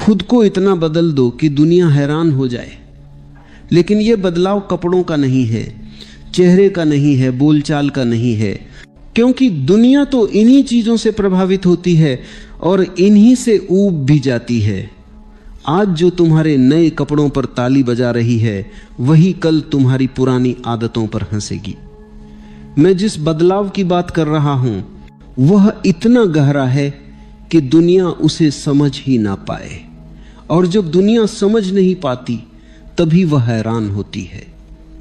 खुद को इतना बदल दो कि दुनिया हैरान हो जाए। लेकिन यह बदलाव कपड़ों का नहीं है, चेहरे का नहीं है, बोलचाल का नहीं है, क्योंकि दुनिया तो इन्हीं चीजों से प्रभावित होती है और इन्हीं से ऊब भी जाती है। आज जो तुम्हारे नए कपड़ों पर ताली बजा रही है, वही कल तुम्हारी पुरानी आदतों पर हंसेगी। मैं जिस बदलाव की बात कर रहा हूं वह इतना गहरा है कि दुनिया उसे समझ ही ना पाए, और जब दुनिया समझ नहीं पाती तभी वह हैरान होती है।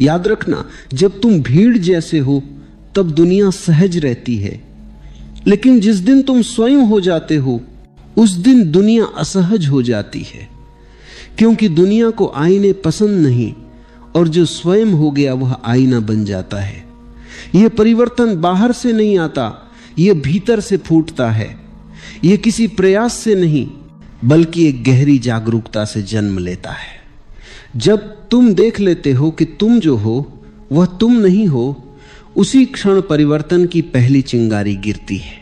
याद रखना, जब तुम भीड़ जैसे हो तब दुनिया सहज रहती है, लेकिन जिस दिन तुम स्वयं हो जाते हो उस दिन दुनिया असहज हो जाती है, क्योंकि दुनिया को आईने पसंद नहीं, और जो स्वयं हो गया वह आईना बन जाता है। यह परिवर्तन बाहर से नहीं आता, यह भीतर से फूटता है। यह किसी प्रयास से नहीं बल्कि एक गहरी जागरूकता से जन्म लेता है। जब तुम देख लेते हो कि तुम जो हो वह तुम नहीं हो, उसी क्षण परिवर्तन की पहली चिंगारी गिरती है।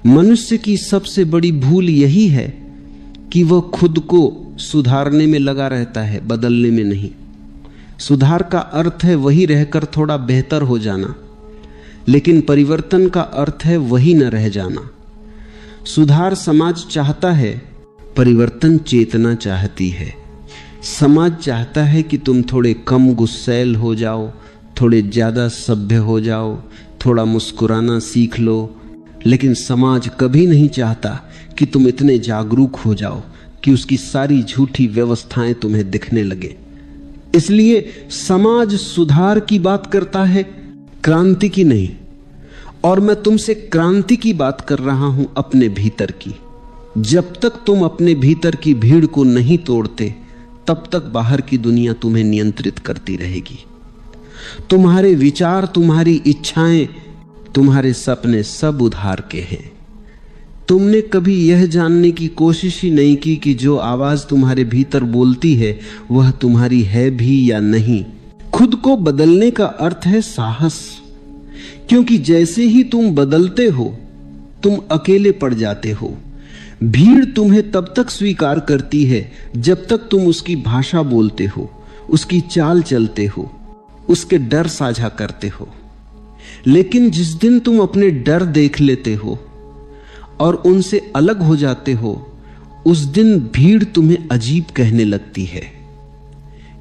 मनुष्य की सबसे बड़ी भूल यही है कि वह खुद को सुधारने में लगा रहता है, बदलने में नहीं। सुधार का अर्थ है वही रहकर थोड़ा बेहतर हो जाना, लेकिन परिवर्तन का अर्थ है वही न रह जाना। सुधार समाज चाहता है, परिवर्तन चेतना चाहती है। समाज चाहता है कि तुम थोड़े कम गुस्सैल हो जाओ, थोड़े ज्यादा सभ्य हो जाओ, थोड़ा मुस्कुराना सीख लो, लेकिन समाज कभी नहीं चाहता कि तुम इतने जागरूक हो जाओ कि उसकी सारी झूठी व्यवस्थाएं तुम्हें दिखने लगे। इसलिए समाज सुधार की बात करता है, क्रांति की नहीं। और मैं तुमसे क्रांति की बात कर रहा हूं, अपने भीतर की। जब तक तुम अपने भीतर की भीड़ को नहीं तोड़ते तब तक बाहर की दुनिया तुम्हें नियंत्रित करती रहेगी। तुम्हारे विचार, तुम्हारी इच्छाएं, तुम्हारे सपने सब उधार के हैं। तुमने कभी यह जानने की कोशिश ही नहीं की कि जो आवाज तुम्हारे भीतर बोलती है वह तुम्हारी है भी या नहीं। खुद को बदलने का अर्थ है साहस, क्योंकि जैसे ही तुम बदलते हो तुम अकेले पड़ जाते हो। भीड़ तुम्हें तब तक स्वीकार करती है जब तक तुम उसकी भाषा बोलते हो, उसकी चाल चलते हो, उसके डर साझा करते हो। लेकिन जिस दिन तुम अपने डर देख लेते हो और उनसे अलग हो जाते हो, उस दिन भीड़ तुम्हें अजीब कहने लगती है।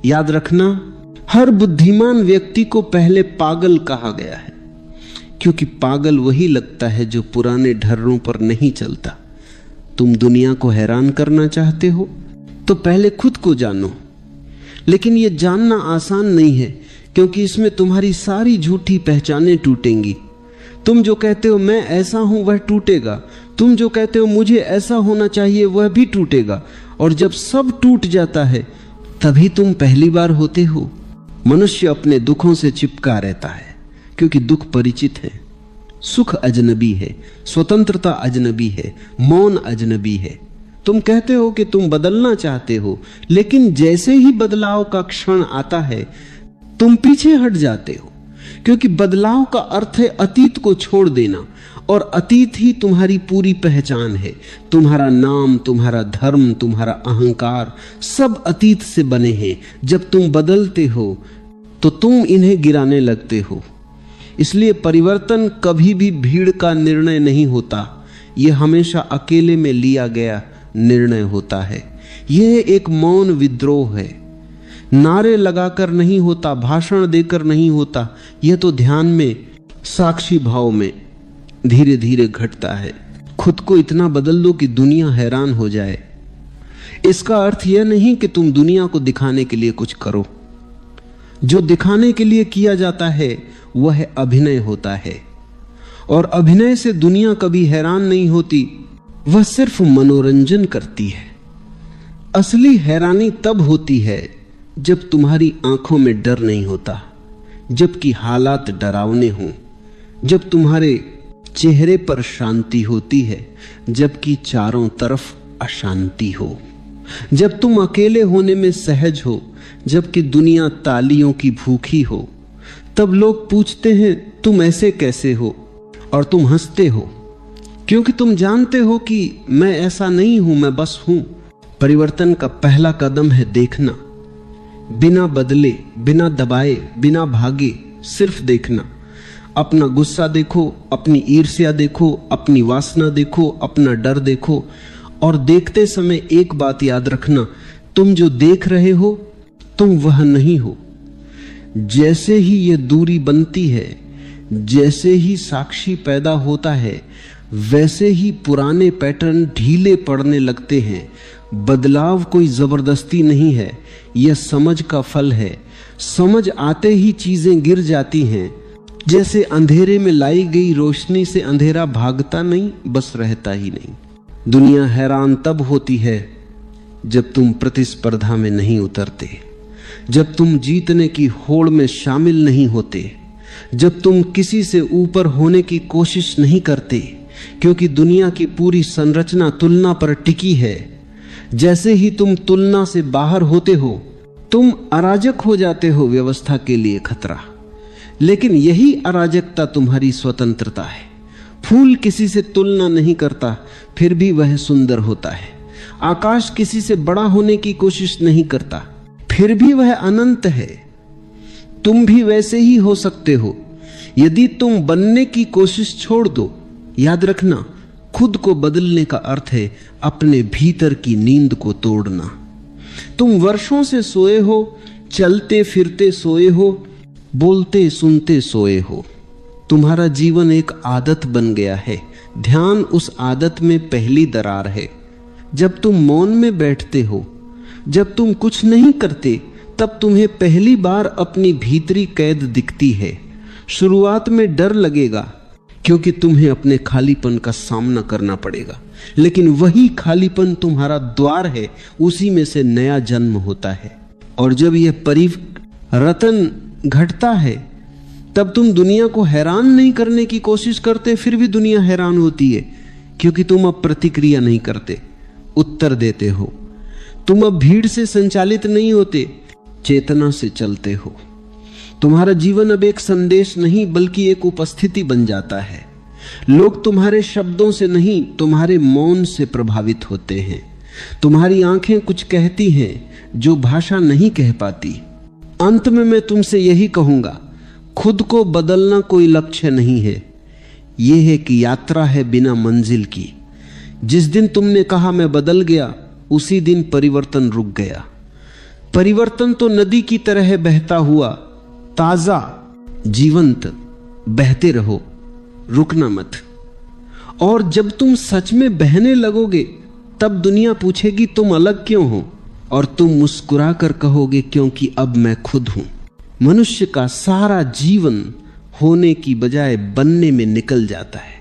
याद रखना, हर बुद्धिमान व्यक्ति को पहले पागल कहा गया है, क्योंकि पागल वही लगता है जो पुराने ढर्रों पर नहीं चलता। तुम दुनिया को हैरान करना चाहते हो तो पहले खुद को जानो। लेकिन यह जानना आसान नहीं है, क्योंकि इसमें तुम्हारी सारी झूठी पहचानें टूटेंगी। तुम जो कहते हो मैं ऐसा हूं वह टूटेगा, तुम जो कहते हो मुझे ऐसा होना चाहिए वह भी टूटेगा। और जब सब टूट जाता है तभी तुम पहली बार होते हो। मनुष्य अपने दुखों से चिपका रहता है, क्योंकि दुख परिचित है, सुख अजनबी है, स्वतंत्रता अजनबी है, मौन अजनबी है। तुम कहते हो कि तुम बदलना चाहते हो, लेकिन जैसे ही बदलाव का क्षण आता है तुम पीछे हट जाते हो, क्योंकि बदलाव का अर्थ है अतीत को छोड़ देना, और अतीत ही तुम्हारी पूरी पहचान है। तुम्हारा नाम, तुम्हारा धर्म, तुम्हारा अहंकार सब अतीत से बने हैं। जब तुम बदलते हो तो तुम इन्हें गिराने लगते हो। इसलिए परिवर्तन कभी भी भीड़ का निर्णय नहीं होता, यह हमेशा अकेले में लिया गया निर्णय होता है। यह एक मौन विद्रोह है, नारे लगाकर नहीं होता, भाषण देकर नहीं होता, यह तो ध्यान में, साक्षी भाव में धीरे धीरे घटता है। खुद को इतना बदल दो कि दुनिया हैरान हो जाए। इसका अर्थ यह नहीं कि तुम दुनिया को दिखाने के लिए कुछ करो। जो दिखाने के लिए किया जाता है वह अभिनय होता है, और अभिनय से दुनिया कभी हैरान नहीं होती, वह सिर्फ मनोरंजन करती है। असली हैरानी तब होती है जब तुम्हारी आंखों में डर नहीं होता, जबकि हालात डरावने हों, जब तुम्हारे चेहरे पर शांति होती है जबकि चारों तरफ अशांति हो, जब तुम अकेले होने में सहज हो जबकि दुनिया तालियों की भूखी हो। तब लोग पूछते हैं तुम ऐसे कैसे हो, और तुम हंसते हो, क्योंकि तुम जानते हो कि मैं ऐसा नहीं हूं, मैं बस हूं। परिवर्तन का पहला कदम है देखना, बिना बदले, बिना दबाए, बिना भागे, सिर्फ देखना। अपना गुस्सा देखो, अपनी ईर्ष्या देखो, अपनी वासना देखो, अपना डर देखो। और देखते समय एक बात याद रखना, तुम जो देख रहे हो तुम वह नहीं हो। जैसे ही ये दूरी बनती है, जैसे ही साक्षी पैदा होता है, वैसे ही पुराने पैटर्न ढीले पड़ने लगते हैं। बदलाव कोई जबरदस्ती नहीं है, यह समझ का फल है। समझ आते ही चीजें गिर जाती हैं। जैसे अंधेरे में लाई गई रोशनी से अंधेरा भागता नहीं, बस रहता ही नहीं। दुनिया हैरान तब होती है जब तुम प्रतिस्पर्धा में नहीं उतरते, जब तुम जीतने की होड़ में शामिल नहीं होते, जब तुम किसी से ऊपर होने की कोशिश नहीं करते, क्योंकि दुनिया की पूरी संरचना तुलना पर टिकी है। जैसे ही तुम तुलना से बाहर होते हो, तुम अराजक हो जाते हो, व्यवस्था के लिए खतरा। लेकिन यही अराजकता तुम्हारी स्वतंत्रता है। फूल किसी से तुलना नहीं करता, फिर भी वह सुंदर होता है। आकाश किसी से बड़ा होने की कोशिश नहीं करता, फिर भी वह अनंत है। तुम भी वैसे ही हो सकते हो यदि तुम बनने की कोशिश छोड़ दो। याद रखना, खुद को बदलने का अर्थ है अपने भीतर की नींद को तोड़ना। तुम वर्षों से सोए हो, चलते फिरते सोए हो, बोलते सुनते सोए हो। तुम्हारा जीवन एक आदत बन गया है। ध्यान उस आदत में पहली दरार है। जब तुम मौन में बैठते हो, जब तुम कुछ नहीं करते, तब तुम्हें पहली बार अपनी भीतरी कैद दिखती है। शुरुआत में डर लगेगा, क्योंकि तुम्हें अपने खालीपन का सामना करना पड़ेगा। लेकिन वही खालीपन तुम्हारा द्वार है, उसी में से नया जन्म होता है। और जब यह परिवर्तन घटता है, तब तुम दुनिया को हैरान नहीं करने की कोशिश करते, फिर भी दुनिया हैरान होती है, क्योंकि तुम अब प्रतिक्रिया नहीं करते, उत्तर देते हो। तुम अब भीड़ से संचालित नहीं होते, चेतना से चलते हो। तुम्हारा जीवन अब एक संदेश नहीं, बल्कि एक उपस्थिति बन जाता है। लोग तुम्हारे शब्दों से नहीं, तुम्हारे मौन से प्रभावित होते हैं। तुम्हारी आंखें कुछ कहती हैं जो भाषा नहीं कह पाती। अंत में मैं तुमसे यही कहूंगा, खुद को बदलना कोई लक्ष्य नहीं है, यह है कि यात्रा है बिना मंजिल की। जिस दिन तुमने कहा मैं बदल गया, उसी दिन परिवर्तन रुक गया। परिवर्तन तो नदी की तरह बहता हुआ, ताजा, जीवंत, बहते रहो, रुकना मत। और जब तुम सच में बहने लगोगे, तब दुनिया पूछेगी तुम अलग क्यों हो, और तुम मुस्कुराकर कहोगे क्योंकि अब मैं खुद हूं। मनुष्य का सारा जीवन होने की बजाय बनने में निकल जाता है।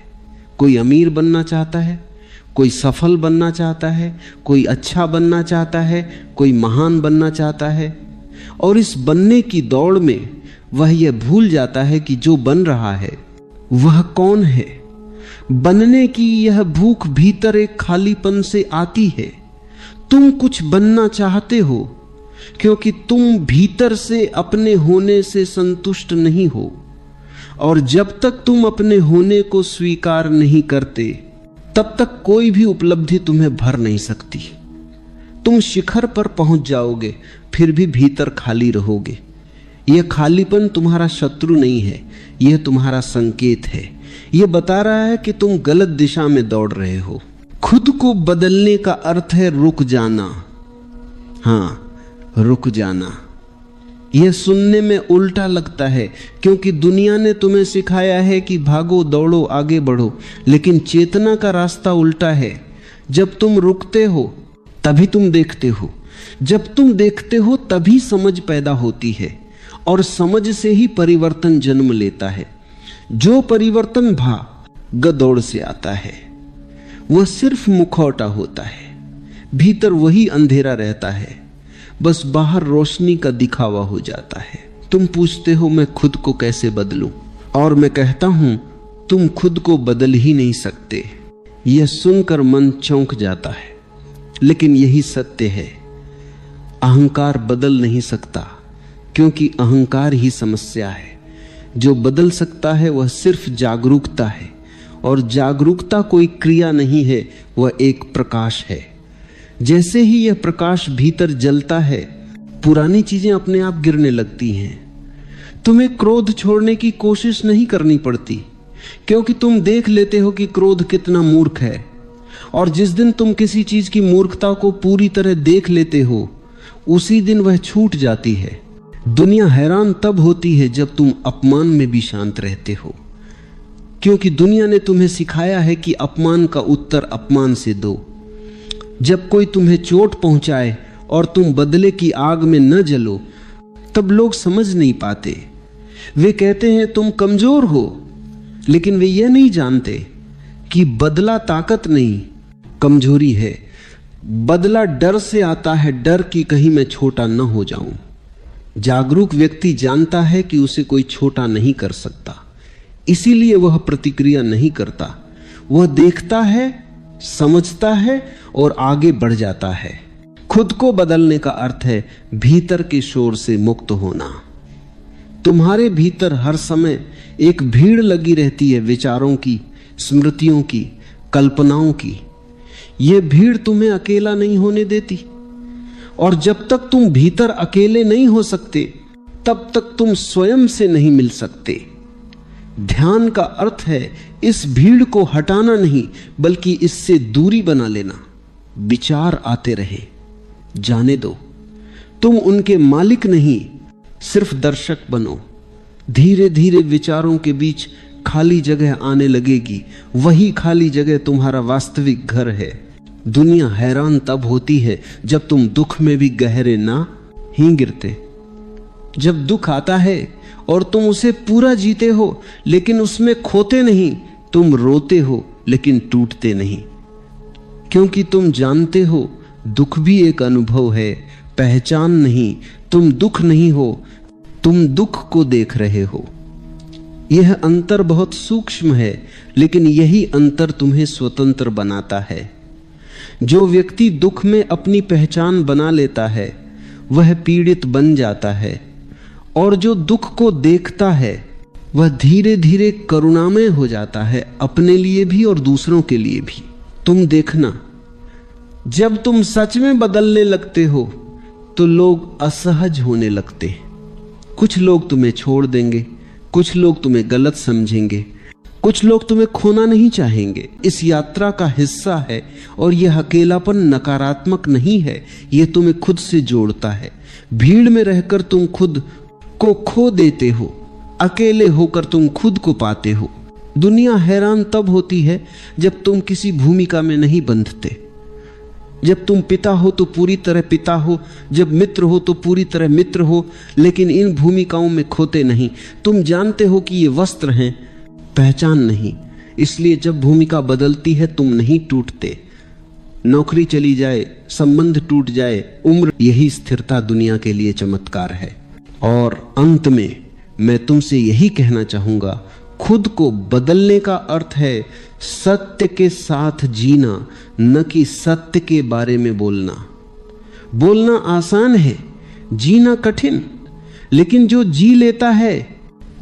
कोई अमीर बनना चाहता है, कोई सफल बनना चाहता है, कोई अच्छा बनना चाहता है, कोई महान बनना चाहता है। और इस बनने की दौड़ में वह यह भूल जाता है कि जो बन रहा है वह कौन है। बनने की यह भूख भीतर एक खालीपन से आती है। तुम कुछ बनना चाहते हो, क्योंकि तुम भीतर से अपने होने से संतुष्ट नहीं हो। और जब तक तुम अपने होने को स्वीकार नहीं करते, तब तक कोई भी उपलब्धि तुम्हें भर नहीं सकती। तुम शिखर पर पहुंच जाओगे, फिर भी भीतर खाली रहोगे। यह खालीपन तुम्हारा शत्रु नहीं है, यह तुम्हारा संकेत है। यह बता रहा है कि तुम गलत दिशा में दौड़ रहे हो। खुद को बदलने का अर्थ है रुक जाना। हाँ, रुक जाना। यह सुनने में उल्टा लगता है, क्योंकि दुनिया ने तुम्हें सिखाया है कि भागो, दौड़ो, आगे बढ़ो। लेकिन चेतना का रास्ता उल्टा है। जब तुम रुकते हो तभी तुम देखते हो, जब तुम देखते हो तभी समझ पैदा होती है, और समझ से ही परिवर्तन जन्म लेता है। जो परिवर्तन भाग दौड़ से आता है, वह सिर्फ मुखौटा होता है, भीतर वही अंधेरा रहता है, बस बाहर रोशनी का दिखावा हो जाता है। तुम पूछते हो मैं खुद को कैसे बदलूं, और मैं कहता हूं तुम खुद को बदल ही नहीं सकते। यह सुनकर मन चौंक जाता है, लेकिन यही सत्य है। अहंकार बदल नहीं सकता, क्योंकि अहंकार ही समस्या है। जो बदल सकता है वह सिर्फ जागरूकता है, और जागरूकता कोई क्रिया नहीं है, वह एक प्रकाश है। जैसे ही यह प्रकाश भीतर जलता है, पुरानी चीजें अपने आप गिरने लगती हैं। तुम्हें क्रोध छोड़ने की कोशिश नहीं करनी पड़ती, क्योंकि तुम देख लेते हो कि क्रोध कितना मूर्ख है। और जिस दिन तुम किसी चीज की मूर्खता को पूरी तरह देख लेते हो, उसी दिन वह छूट जाती है। दुनिया हैरान तब होती है जब तुम अपमान में भी शांत रहते हो, क्योंकि दुनिया ने तुम्हें सिखाया है कि अपमान का उत्तर अपमान से दो। जब कोई तुम्हें चोट पहुंचाए और तुम बदले की आग में न जलो, तब लोग समझ नहीं पाते। वे कहते हैं तुम कमजोर हो, लेकिन वे यह नहीं जानते कि बदला ताकत नहीं, कमजोरी है। बदला डर से आता है, डर कि कहीं मैं छोटा न हो जाऊं। जागरूक व्यक्ति जानता है कि उसे कोई छोटा नहीं कर सकता, इसीलिए वह प्रतिक्रिया नहीं करता। वह देखता है, समझता है और आगे बढ़ जाता है। खुद को बदलने का अर्थ है भीतर के शोर से मुक्त होना। तुम्हारे भीतर हर समय एक भीड़ लगी रहती है, विचारों की, स्मृतियों की, कल्पनाओं की। यह भीड़ तुम्हें अकेला नहीं होने देती, और जब तक तुम भीतर अकेले नहीं हो सकते, तब तक तुम स्वयं से नहीं मिल सकते। ध्यान का अर्थ है इस भीड़ को हटाना नहीं, बल्कि इससे दूरी बना लेना। विचार आते रहे, जाने दो। तुम उनके मालिक नहीं, सिर्फ दर्शक बनो। धीरे धीरे विचारों के बीच खाली जगह आने लगेगी। वही खाली जगह तुम्हारा वास्तविक घर है। दुनिया हैरान तब होती है जब तुम दुख में भी गहरे ना ही गिरते। जब दुख आता है और तुम उसे पूरा जीते हो, लेकिन उसमें खोते नहीं। तुम रोते हो, लेकिन टूटते नहीं, क्योंकि तुम जानते हो दुख भी एक अनुभव है, पहचान नहीं। तुम दुख नहीं हो, तुम दुख को देख रहे हो। यह अंतर बहुत सूक्ष्म है, लेकिन यही अंतर तुम्हें स्वतंत्र बनाता है। जो व्यक्ति दुख में अपनी पहचान बना लेता है, वह पीड़ित बन जाता है, और जो दुख को देखता है, वह धीरे धीरे करुणामय हो जाता है, अपने लिए भी और दूसरों के लिए भी। तुम देखना, जब तुम सच में बदलने लगते हो, तो लोग असहज होने लगते हैं। कुछ लोग तुम्हें छोड़ देंगे, कुछ लोग तुम्हें गलत समझेंगे, कुछ लोग तुम्हें खोना नहीं चाहेंगे। इस यात्रा का हिस्सा है, और यह अकेलापन नकारात्मक नहीं है, यह तुम्हें खुद से जोड़ता है। भीड़ में रहकर तुम खुद को खो देते हो, अकेले होकर तुम खुद को पाते हो। दुनिया हैरान तब होती है जब तुम किसी भूमिका में नहीं बंधते। जब तुम पिता हो तो पूरी तरह पिता हो, जब मित्र हो तो पूरी तरह मित्र हो, लेकिन इन भूमिकाओं में खोते नहीं। तुम जानते हो कि ये वस्त्र हैं, पहचान नहीं। इसलिए जब भूमिका बदलती है, तुम नहीं टूटते। नौकरी चली जाए, संबंध टूट जाए, उम्र, यही स्थिरता दुनिया के लिए चमत्कार है। और अंत में मैं तुमसे यही कहना चाहूंगा, खुद को बदलने का अर्थ है सत्य के साथ जीना, न कि सत्य के बारे में बोलना। बोलना आसान है, जीना कठिन, लेकिन जो जी लेता है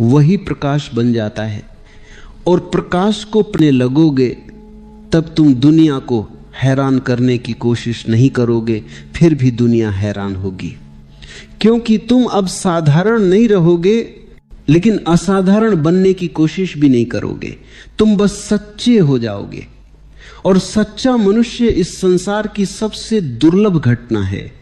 वही प्रकाश बन जाता है। और प्रकाश को पढ़ने लगोगे, तब तुम दुनिया को हैरान करने की कोशिश नहीं करोगे, फिर भी दुनिया हैरान होगी, क्योंकि तुम अब साधारण नहीं रहोगे, लेकिन असाधारण बनने की कोशिश भी नहीं करोगे। तुम बस सच्चे हो जाओगे। और सच्चा मनुष्य इस संसार की सबसे दुर्लभ घटना है।